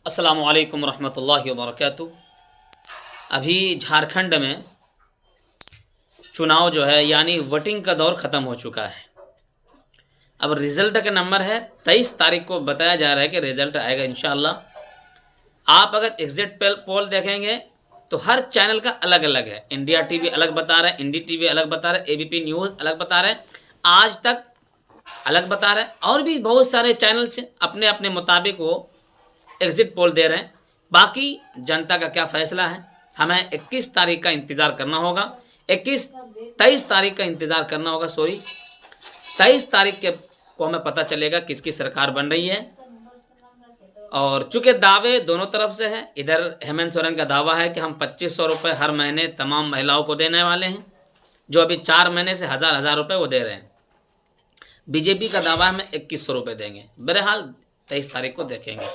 अस्सलामु अलैकुम रहमतुल्लाहि व बरकातुहू। अभी झारखंड में चुनाव जो है यानी वोटिंग का दौर ख़त्म हो चुका है। अब रिज़ल्ट का नंबर है 23 तारीख को बताया जा रहा है कि रिज़ल्ट आएगा इंशाअल्लाह। आप अगर एग्ज़िट पोल देखेंगे तो हर चैनल का अलग अलग है। इंडिया टीवी अलग बता रहा है, इंडी टीवी अलग बता रहा है, एबीपी न्यूज़ अलग बता रहे हैं, आज तक अलग बता रहा है, और भी बहुत सारे चैनल्स अपने अपने मुताबिक वो एग्ज़िट पोल दे रहे हैं। बाकी जनता का क्या फ़ैसला है, हमें 21 तारीख का इंतज़ार करना होगा। 23 तारीख का इंतज़ार करना होगा, 23 तारीख के को हमें पता चलेगा किसकी सरकार बन रही है। और चूँकि दावे दोनों तरफ से हैं, इधर हेमंत सोरेन का दावा है कि हम 2500 रुपये हर महीने तमाम महिलाओं को देने वाले हैं, जो अभी 4 महीने से हज़ार रुपये वो दे रहे हैं। बीजेपी का दावा है हमें 2100 रुपये देंगे। बहरहाल 23 तारीख को देखेंगे।